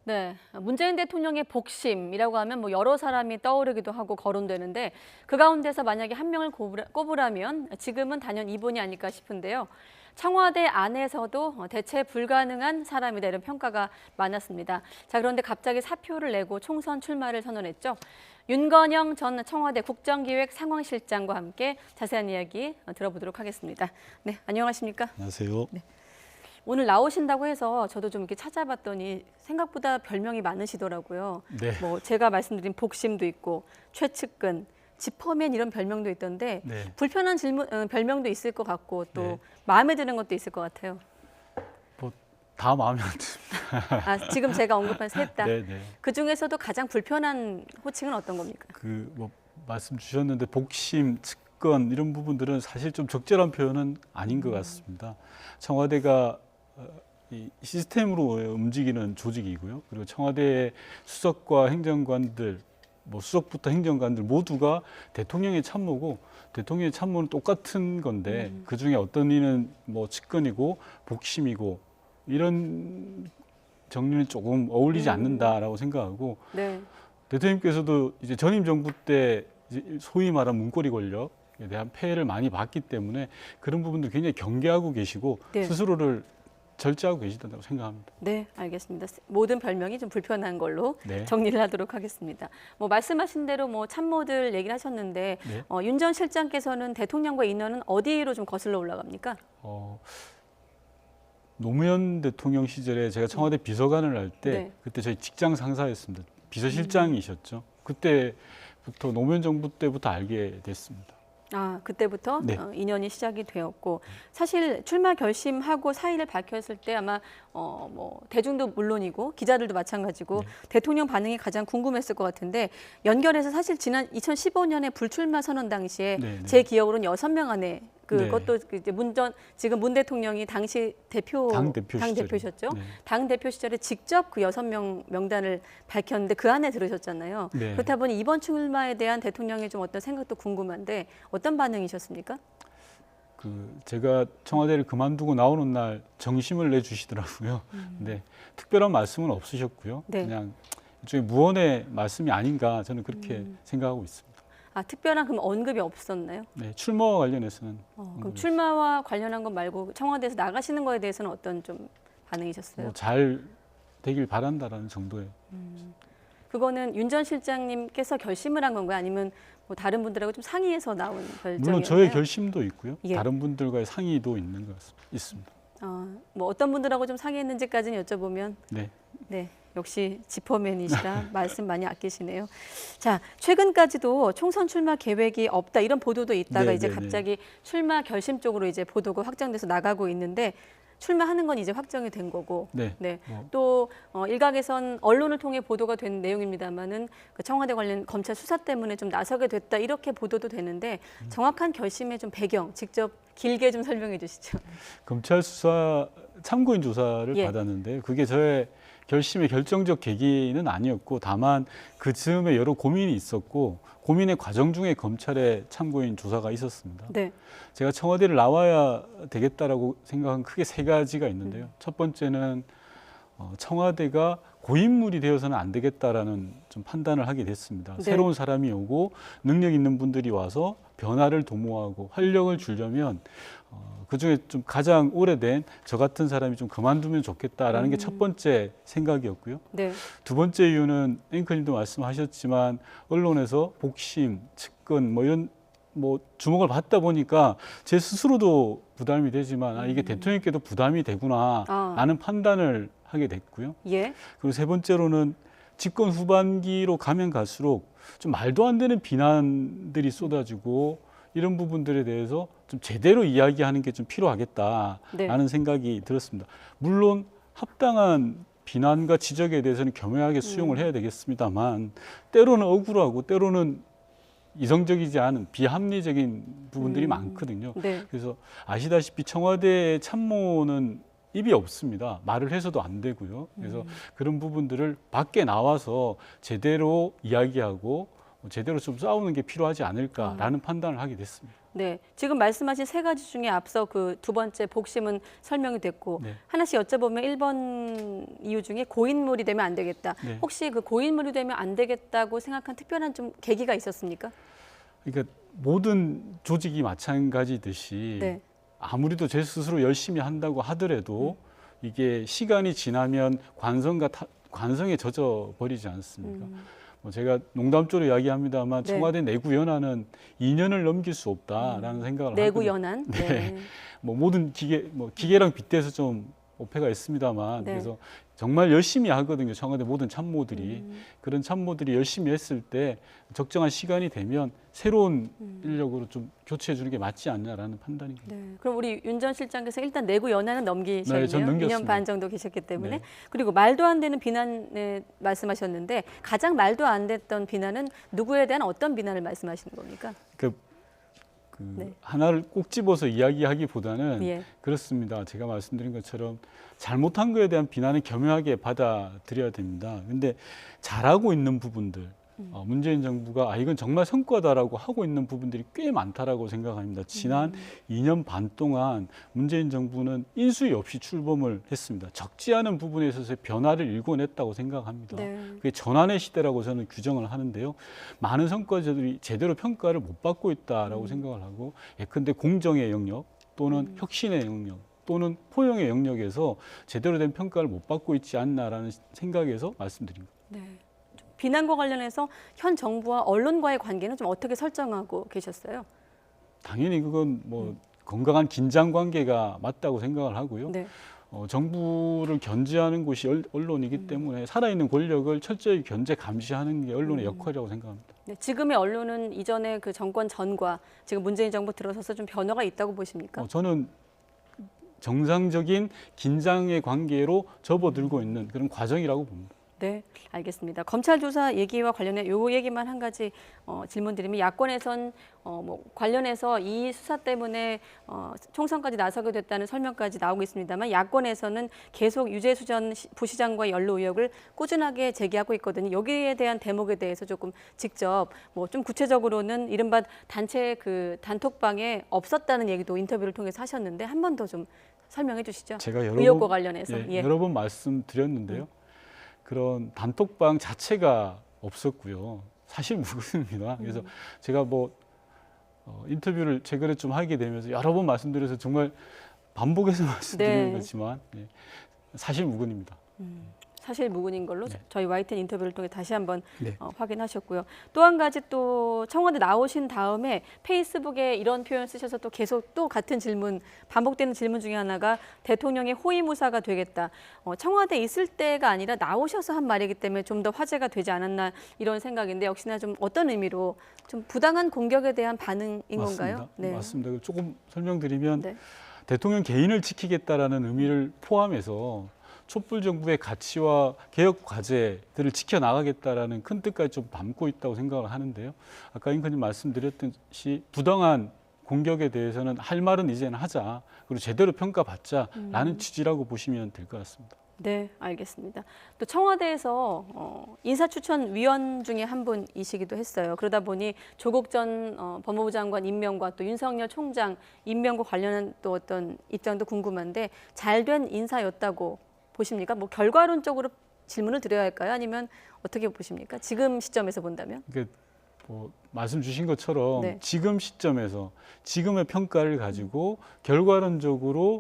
네, 문재인 대통령의 복심이라고 하면 뭐 여러 사람이 떠오르기도 하고 거론되는데 그 가운데서 만약에 한 명을 꼽으라면 지금은 단연 이분이 아닐까 싶은데요. 청와대 안에서도 대체 불가능한 사람이다 이런 평가가 많았습니다. 자, 그런데 갑자기 사표를 내고 총선 출마를 선언했죠. 윤건영 전 청와대 국정기획 상황실장과 함께 자세한 이야기 들어보도록 하겠습니다. 네, 안녕하십니까? 안녕하세요. 네. 오늘 나오신다고 해서 저도 좀 이렇게 찾아봤더니 생각보다 별명이 많으시더라고요. 네. 뭐 제가 말씀드린 복심도 있고 최측근, 지퍼맨 이런 별명도 있던데 네. 불편한 별명도 있을 것 같고 또 네. 마음에 드는 것도 있을 것 같아요. 뭐 다 마음에 안 듭니다. 아, 지금 제가 언급한 셋 다. 네, 네. 그 중에서도 가장 불편한 호칭은 어떤 겁니까? 그 뭐 말씀 주셨는데 복심, 측근 이런 부분들은 사실 좀 적절한 표현은 아닌 것 같습니다. 청와대가 이 시스템으로 움직이는 조직이고요. 그리고 청와대의 수석과 행정관들, 뭐 수석부터 행정관들 모두가 대통령의 참모고 대통령의 참모는 똑같은 건데 그 중에 어떤 이는 뭐 측근이고 복심이고 이런 정리는 조금 어울리지 않는다라고 생각하고 네. 대통령께서도 이제 전임 정부 때 이제 소위 말한 문고리 권력에 대한 폐해를 많이 봤기 때문에 그런 부분도 굉장히 경계하고 계시고 네. 스스로를 절제하고 계시다고 생각합니다. 네, 알겠습니다. 모든 별명이 좀 불편한 걸로 네. 정리를 하도록 하겠습니다. 뭐 말씀하신 대로 뭐 참모들 얘기를 하셨는데 네. 윤 전 실장께서는 대통령과 인연은 어디로 좀 거슬러 올라갑니까? 노무현 대통령 시절에 제가 청와대 비서관을 할 때 네. 그때 저희 직장 상사였습니다. 비서실장이셨죠. 그때부터 노무현 정부 때부터 알게 됐습니다. 아, 그때부터 네. 인연이 시작이 되었고 사실 출마 결심하고 사의를 밝혔을 때 아마 뭐 대중도 물론이고 기자들도 마찬가지고 네. 대통령 반응이 가장 궁금했을 것 같은데 연결해서 사실 지난 2015년에 불출마 선언 당시에 네, 네. 제 기억으로는 6명 안에 그것도 네. 이제 지금 문 대통령이 당시 당 대표 대표셨죠. 네. 당 대표 시절에 직접 그 6명 명단을 밝혔는데 그 안에 들으셨잖아요. 네. 그렇다 보니 이번 출마에 대한 대통령의 좀 어떤 생각도 궁금한데 어떤 반응이셨습니까? 제가 청와대를 그만두고 나오는 날 정심을 내주시더라고요. 근데 특별한 말씀은 없으셨고요. 네. 그냥 일종의 무언의 말씀이 아닌가 저는 그렇게 생각하고 있습니다. 아, 특별한 그럼 언급이 없었나요? 네, 출마와 관련해서는 그럼 출마와 관련한 것 말고 청와대에서 나가시는 거에 대해서는 어떤 좀 반응이셨어요? 잘 되길 바란다라는 정도의. 그거는 윤 전 실장님께서 결심을 한 건가요? 아니면 뭐 다른 분들하고 좀 상의해서 나온 결정이었나요? 물론 저의 결심도 있고요. 예. 다른 분들과의 상의도 있는 것 있습니다. 뭐 어떤 분들하고 좀 상의했는지까지는 여쭤보면 네. 네, 역시 지퍼맨이시라 말씀 많이 아끼시네요. 자, 최근까지도 총선 출마 계획이 없다 이런 보도도 있다가 네, 이제 네, 갑자기 출마 결심 쪽으로 이제 보도가 확장돼서 나가고 있는데 출마하는 건 이제 확정이 된 거고, 네. 또 일각에선 언론을 통해 보도가 된 내용입니다만은 그 청와대 관련 검찰 수사 때문에 좀 나서게 됐다 이렇게 보도도 되는데 정확한 결심의 좀 배경 직접 길게 좀 설명해 주시죠. 검찰 수사 참고인 조사를 예. 받았는데 그게 저의 결심의 결정적 계기는 아니었고 다만 그 즈음에 여러 고민이 있었고 고민의 과정 중에 검찰의 참고인 조사가 있었습니다. 네. 제가 청와대를 나와야 되겠다라고 생각한 크게 세 가지가 있는데요. 첫 번째는 청와대가 고인물이 되어서는 안 되겠다라는 좀 판단을 하게 됐습니다. 네. 새로운 사람이 오고 능력 있는 분들이 와서 변화를 도모하고 활력을 주려면 그중에 좀 가장 오래된 저 같은 사람이 좀 그만두면 좋겠다라는 게 첫 번째 생각이었고요. 네. 두 번째 이유는 앵커님도 말씀하셨지만 언론에서 복심, 측근 뭐 이런 주목을 받다 보니까 제 스스로도 부담이 되지만 이게 대통령께도 부담이 되구나라는 판단을 하게 됐고요. 예. 그리고 세 번째로는 집권 후반기로 가면 갈수록 좀 말도 안 되는 비난들이 쏟아지고 이런 부분들에 대해서 좀 제대로 이야기하는 게 좀 필요하겠다라는 네. 생각이 들었습니다. 물론 합당한 비난과 지적에 대해서는 겸허하게 수용을 해야 되겠습니다만 때로는 억울하고 때로는 이성적이지 않은 비합리적인 부분들이 많거든요. 네. 그래서 아시다시피 청와대 참모는 입이 없습니다. 말을 해서도 안 되고요. 그래서 그런 부분들을 밖에 나와서 제대로 이야기하고 제대로 좀 싸우는 게 필요하지 않을까라는 판단을 하게 됐습니다. 네, 지금 말씀하신 세 가지 중에 앞서 그 두 번째 복심은 설명이 됐고 네. 하나씩 여쭤보면 1번 이유 중에 고인물이 되면 안 되겠다. 네. 혹시 그 고인물이 되면 안 되겠다고 생각한 특별한 좀 계기가 있었습니까? 그러니까 모든 조직이 마찬가지듯이 네. 아무리도 제 스스로 열심히 한다고 하더라도 이게 시간이 지나면 관성에 젖어 버리지 않습니까? 뭐 제가 농담조로 이야기합니다만 네. 청와대 내구 연한은 2년을 넘길 수 없다라는 생각을 내구 하거든요. 연한. 네. 네. 뭐 모든 기계랑 빗대서 좀 오해가 있습니다만 네. 그래서 정말 열심히 하거든요. 청와대 모든 참모들이 그런 참모들이 열심히 했을 때 적정한 시간이 되면 새로운 인력으로 좀 교체해 주는 게 맞지 않냐라는 판단입니다. 네. 그럼 우리 윤 전 실장께서 일단 내구 연한은 넘기셨네요. 네, 전 2년 넘겼습니다. 반 정도 계셨기 때문에. 네. 그리고 말도 안 되는 비난에 말씀하셨는데 가장 말도 안 됐던 비난은 누구에 대한 어떤 비난을 말씀하시는 겁니까? 네. 하나를 꼭 집어서 이야기하기보다는 예. 그렇습니다. 제가 말씀드린 것처럼 잘못한 거에 대한 비난은 겸허하게 받아들여야 됩니다. 근데 잘하고 있는 부분들, 문재인 정부가 이건 정말 성과다라고 하고 있는 부분들이 꽤 많다라고 생각합니다. 지난 2년 반 동안 문재인 정부는 인수위 없이 출범을 했습니다. 적지 않은 부분에 있어서 변화를 일궈냈다고 생각합니다. 네. 그게 전환의 시대라고 저는 규정을 하는데요. 많은 성과자들이 제대로 평가를 못 받고 있다라고 생각을 하고 예컨대 공정의 영역 또는 혁신의 영역 또는 포용의 영역에서 제대로 된 평가를 못 받고 있지 않나라는 생각에서 말씀드립니다. 네. 비난과 관련해서 현 정부와 언론과의 관계는 좀 어떻게 설정하고 계셨어요? 당연히 그건 뭐 건강한 긴장 관계가 맞다고 생각을 하고요. 네. 정부를 견제하는 곳이 언론이기 때문에 살아있는 권력을 철저히 견제 감시하는 게 언론의 역할이라고 생각합니다. 네. 지금의 언론은 이전의 그 정권 전과 지금 문재인 정부 들어서서 좀 변화가 있다고 보십니까? 저는 정상적인 긴장의 관계로 접어들고 있는 그런 과정이라고 봅니다. 네, 알겠습니다. 검찰 조사 얘기와 관련해 요 얘기만 한 가지 질문드리면 야권에선 뭐 관련해서 이 수사 때문에 총선까지 나서게 됐다는 설명까지 나오고 있습니다만 야권에서는 계속 유재수 전 부시장과의 연루 의혹을 꾸준하게 제기하고 있거든요. 여기에 대한 대목에 대해서 조금 직접 뭐 좀 구체적으로는 이른바 단체 그 단톡방에 없었다는 얘기도 인터뷰를 통해서 하셨는데 한 번 더 좀 설명해 주시죠. 제가 의혹과 관련해서. 예. 여러 번 말씀드렸는데요. 그런 단톡방 자체가 없었고요. 사실 무근입니다. 그래서 제가 뭐 인터뷰를 최근에 좀 하게 되면서 여러 번 말씀드려서 정말 반복해서 말씀드리는 네. 거지만 사실 무근입니다. 사실 무근인 걸로 네. 저희 YTN 인터뷰를 통해 다시 한번 네. 확인하셨고요. 또 한 가지 또 청와대 나오신 다음에 페이스북에 이런 표현 쓰셔서 또 계속 또 같은 질문 반복되는 질문 중에 하나가 대통령의 호위무사가 되겠다. 청와대 있을 때가 아니라 나오셔서 한 말이기 때문에 좀 더 화제가 되지 않았나 이런 생각인데 역시나 좀 어떤 의미로 좀 부당한 공격에 대한 반응인 건가요? 맞습니다. 맞습니다. 조금 설명드리면 네. 대통령 개인을 지키겠다라는 의미를 포함해서 촛불 정부의 가치와 개혁 과제들을 지켜나가겠다라는 큰 뜻까지 좀 담고 있다고 생각을 하는데요. 아까 앵커님 말씀드렸듯이 부당한 공격에 대해서는 할 말은 이제는 하자. 그리고 제대로 평가받자라는 취지라고 보시면 될 것 같습니다. 네, 알겠습니다. 또 청와대에서 인사추천위원 중에 한 분이시기도 했어요. 그러다 보니 조국 전 법무부 장관 임명과 또 윤석열 총장 임명과 관련한 또 어떤 입장도 궁금한데 잘된 인사였다고 보십니까? 뭐 결과론적으로 질문을 드려야 할까요? 아니면 어떻게 보십니까? 지금 시점에서 본다면? 그러니까 뭐 말씀 주신 것처럼 네. 지금 시점에서 지금의 평가를 가지고 결과론적으로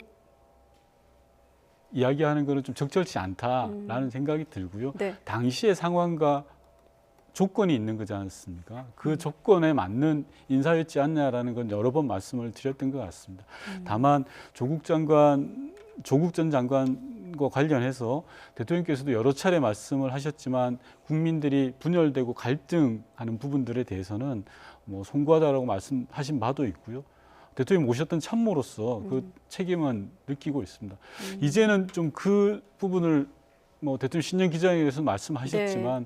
이야기하는 것은 좀 적절치 않다라는 생각이 들고요. 네. 당시의 상황과 조건이 있는 거지 않습니까? 그 조건에 맞는 인사였지 않냐라는 건 여러 번 말씀을 드렸던 것 같습니다. 다만 조국 전 장관과 관련해서 대통령께서도 여러 차례 말씀을 하셨지만 국민들이 분열되고 갈등하는 부분들에 대해서는 뭐 송구하다라고 말씀하신 바도 있고요. 대통령 모셨던 참모로서 그 책임은 느끼고 있습니다. 이제는 좀 그 부분을 뭐 대통령 신년 기자회견에서 말씀하셨지만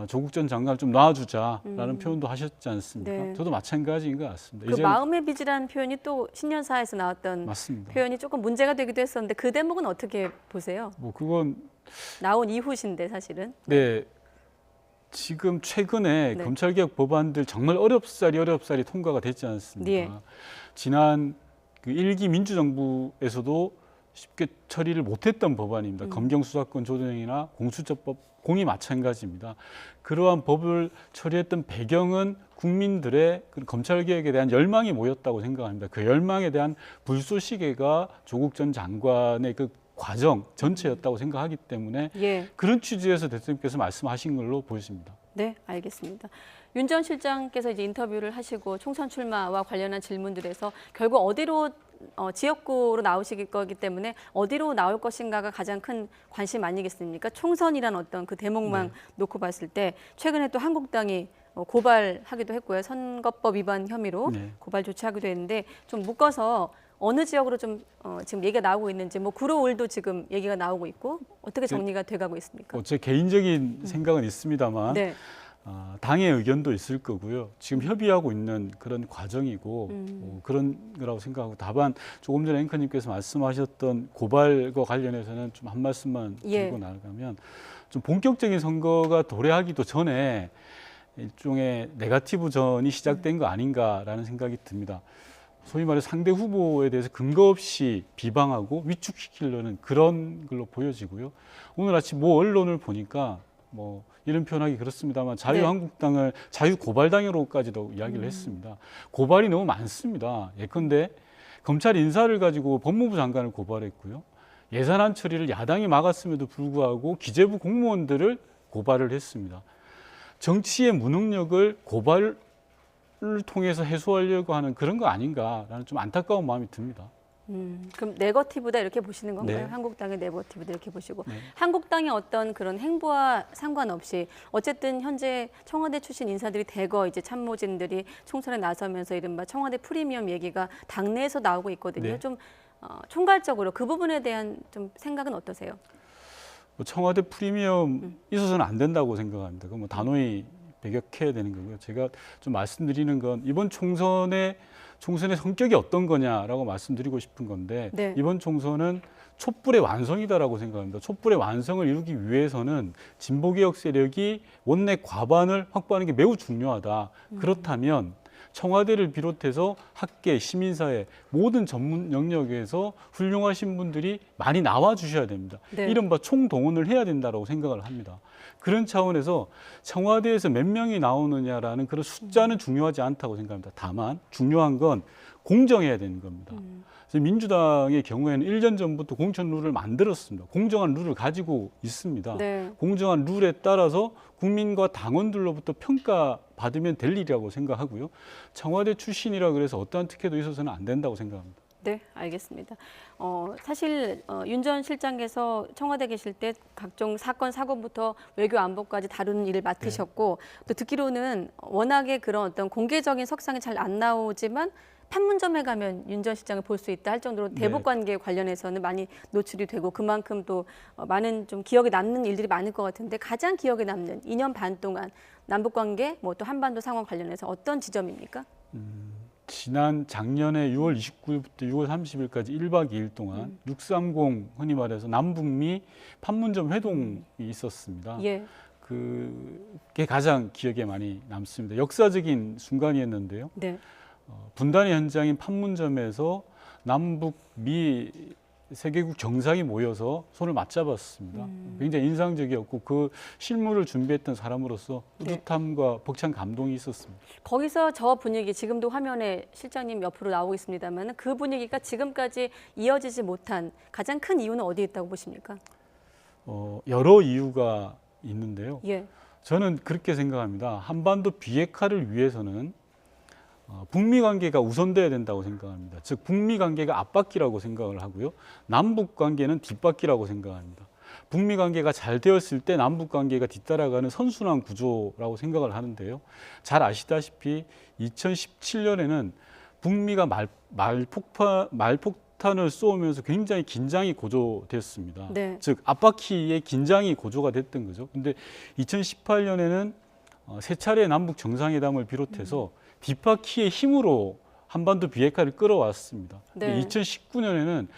조국 전 장관을 좀 놔주자라는 표현도 하셨지 않습니까? 네. 저도 마찬가지인 것 같습니다. 그 이제는 마음의 빚이라는 표현이 또 신년사에서 나왔던 맞습니다. 표현이 조금 문제가 되기도 했었는데 그 대목은 어떻게 보세요? 뭐 그건 나온 이후신데 사실은. 네 지금 최근에 네. 검찰개혁 법안들 정말 어렵사리 통과가 됐지 않습니까? 예. 지난 그 1기 민주정부에서도 쉽게 처리를 못했던 법안입니다. 검경수사권 조정이나 공수처법 공이 마찬가지입니다. 그러한 법을 처리했던 배경은 국민들의 그 검찰개혁에 대한 열망이 모였다고 생각합니다. 그 열망에 대한 불쏘시개가 조국 전 장관의 그 과정 전체였다고 생각하기 때문에 예. 그런 취지에서 대통령께서 말씀하신 걸로 보여집니다. 네, 알겠습니다. 윤 전 실장께서 이제 인터뷰를 하시고 총선 출마와 관련한 질문들에서 결국 어디로 지역구로 나오실 거기 때문에 어디로 나올 것인가가 가장 큰 관심 아니겠습니까? 총선이란 어떤 그 대목만 놓고 봤을 때 최근에 또 한국당이 고발하기도 했고요. 선거법 위반 혐의로 네. 고발 조치하기도 했는데 좀 묶어서 어느 지역으로 좀 지금 얘기가 나오고 있는지 뭐 구로울도 지금 얘기가 나오고 있고 어떻게 정리가 돼가고 있습니까? 제 개인적인 생각은 있습니다만 네. 당의 의견도 있을 거고요. 지금 협의하고 있는 그런 과정이고 그런 거라고 생각하고 다만 조금 전에 앵커님께서 말씀하셨던 고발과 관련해서는 좀 한 말씀만 예. 드리고 나가면 좀 본격적인 선거가 도래하기도 전에 일종의 네거티브 전이 시작된 거 아닌가라는 생각이 듭니다. 소위 말해 상대 후보에 대해서 근거 없이 비방하고 위축시키려는 그런 걸로 보여지고요. 오늘 아침 모 언론을 보니까 뭐 이런 표현하기 그렇습니다만 자유한국당을 자유고발당으로까지도 이야기를 했습니다. 고발이 너무 많습니다. 예컨대 검찰 인사를 가지고 법무부 장관을 고발했고요. 예산안 처리를 야당이 막았음에도 불구하고 기재부 공무원들을 고발을 했습니다. 정치의 무능력을 고발을 통해서 해소하려고 하는 그런 거 아닌가라는 좀 안타까운 마음이 듭니다. 그럼 네거티브다 이렇게 보시는 건가요? 네. 한국당의 네거티브다 이렇게 보시고 네. 한국당의 어떤 그런 행보와 상관없이 어쨌든 현재 청와대 출신 인사들이 대거 이제 참모진들이 총선에 나서면서 이른바 청와대 프리미엄 얘기가 당내에서 나오고 있거든요. 네. 좀 총괄적으로 그 부분에 대한 좀 생각은 어떠세요? 청와대 프리미엄 있어서는 안 된다고 생각합니다. 그건 뭐 단호히 배격해야 되는 거고요. 제가 좀 말씀드리는 건 이번 총선의 성격이 어떤 거냐라고 말씀드리고 싶은 건데 네. 이번 총선은 촛불의 완성이다라고 생각합니다. 촛불의 완성을 이루기 위해서는 진보개혁 세력이 원내 과반을 확보하는 게 매우 중요하다. 그렇다면 청와대를 비롯해서 학계, 시민사회 모든 전문 영역에서 훌륭하신 분들이 많이 나와 주셔야 됩니다. 네. 이른바 총동원을 해야 된다고 생각을 합니다. 그런 차원에서 청와대에서 몇 명이 나오느냐라는 그런 숫자는 중요하지 않다고 생각합니다. 다만 중요한 건 공정해야 되는 겁니다. 그래서 민주당의 경우에는 1년 전부터 공천 룰을 만들었습니다. 공정한 룰을 가지고 있습니다. 네. 공정한 룰에 따라서 국민과 당원들로부터 평가받으면 될 일이라고 생각하고요. 청와대 출신이라 그래서 어떠한 특혜도 있어서는 안 된다고 생각합니다. 네, 알겠습니다. 사실 윤 전 실장께서 청와대 계실 때 각종 사건 사고부터 외교 안보까지 다루는 일을 맡으셨고 또 듣기로는 워낙에 그런 어떤 공개적인 석상이 잘 안 나오지만 판문점에 가면 윤 전 실장을 볼 수 있다 할 정도로 대북 관계 관련해서는 많이 노출이 되고 그만큼 또 많은 좀 기억에 남는 일들이 많을 것 같은데 가장 기억에 남는 2년 반 동안 남북 관계 뭐 또 한반도 상황 관련해서 어떤 지점입니까? 지난 작년에 6월 29일부터 6월 30일까지 1박 2일 동안 630 흔히 말해서 남북미 판문점 회동이 있었습니다. 예. 그게 가장 기억에 많이 남습니다. 역사적인 순간이었는데요. 네. 분단의 현장인 판문점에서 남북 미 세계국 정상이 모여서 손을 맞잡았습니다. 굉장히 인상적이었고 그 실무를 준비했던 사람으로서 뿌듯함과 벅찬 감동이 있었습니다. 거기서 저 분위기 지금도 화면에 실장님 옆으로 나오고 있습니다만 그 분위기가 지금까지 이어지지 못한 가장 큰 이유는 어디에 있다고 보십니까? 여러 이유가 있는데요. 예. 저는 그렇게 생각합니다. 한반도 비핵화를 위해서는 북미 관계가 우선돼야 된다고 생각합니다. 즉 북미 관계가 앞바퀴라고 생각을 하고요. 남북 관계는 뒷바퀴라고 생각합니다. 북미 관계가 잘 되었을 때 남북 관계가 뒤따라가는 선순환 구조라고 생각을 하는데요. 잘 아시다시피 2017년에는 북미가 말폭탄을 쏘면서 굉장히 긴장이 고조됐습니다. 네. 즉 앞바퀴의 긴장이 고조가 됐던 거죠. 근데 2018년에는 세 차례 남북 정상회담을 비롯해서 뒷바퀴의 힘으로 한반도 비핵화를 끌어왔습니다. 네. 2019년에는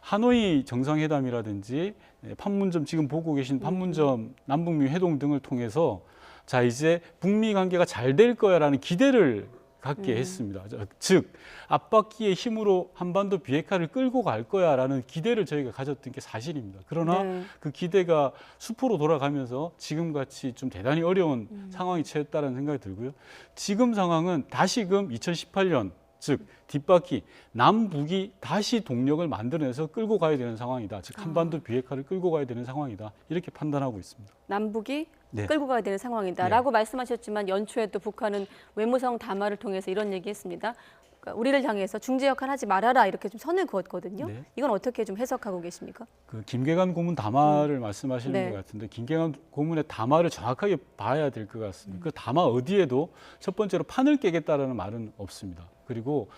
하노이 정상회담이라든지 판문점 지금 보고 계신 판문점 남북미 회동 등을 통해서 자, 이제 북미 관계가 잘 될 거야라는 기대를 갖게 했습니다. 즉, 앞바퀴의 힘으로 한반도 비핵화를 끌고 갈 거야라는 기대를 저희가 가졌던 게 사실입니다. 그러나 네. 그 기대가 수포로 돌아가면서 지금같이 좀 대단히 어려운 상황이 처했다는 생각이 들고요. 지금 상황은 다시금 2018년, 즉 뒷바퀴 남북이 다시 동력을 만들어내서 끌고 가야 되는 상황이다. 즉 한반도 비핵화를 끌고 가야 되는 상황이다. 이렇게 판단하고 있습니다. 남북이 네. 끌고 가야 되는 상황이다라고 말씀하셨지만 연초에 또 북한은 외무성 담화를 통해서 이런 얘기했습니다. 그러니까 우리를 향해서 중재 역할 하지 말아라 이렇게 좀 선을 그었거든요. 네. 이건 어떻게 좀 해석하고 계십니까? 그 김계관 고문 담화를 말씀하시는 네. 것 같은데 김계관 고문의 담화를 정확하게 봐야 될 것 같습니다. 그 담화 어디에도 첫 번째로 판을 깨겠다라는 말은 없습니다. 그리고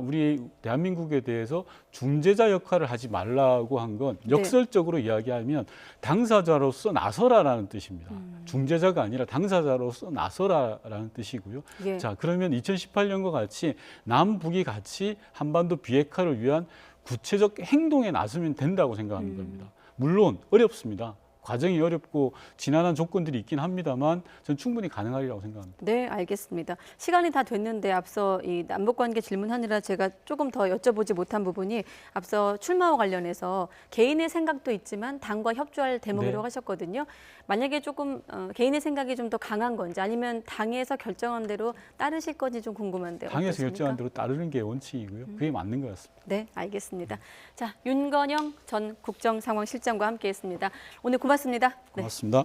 우리 대한민국에 대해서 중재자 역할을 하지 말라고 한 건 역설적으로 이야기하면 당사자로서 나서라라는 뜻입니다. 중재자가 아니라 당사자로서 나서라라는 뜻이고요. 예. 자, 그러면 2018년과 같이 남북이 같이 한반도 비핵화를 위한 구체적 행동에 나서면 된다고 생각하는 겁니다. 물론 어렵습니다. 과정이 어렵고 지난한 조건들이 있긴 합니다만 저는 충분히 가능하리라고 생각합니다. 네, 알겠습니다. 시간이 다 됐는데 앞서 이 남북관계 질문하느라 제가 조금 더 여쭤보지 못한 부분이 앞서 출마와 관련해서 개인의 생각도 있지만 당과 협조할 대목이라고 하셨거든요. 만약에 조금 개인의 생각이 좀 더 강한 건지 아니면 당에서 결정한 대로 따르실 건지 좀 궁금한데요. 당에서 어떻습니까? 결정한 대로 따르는 게 원칙이고요. 그게 맞는 것 같습니다. 네, 알겠습니다. 자, 윤건영 전 국정상황실장과 함께했습니다. 오늘 고맙습니다. 네. 고맙습니다.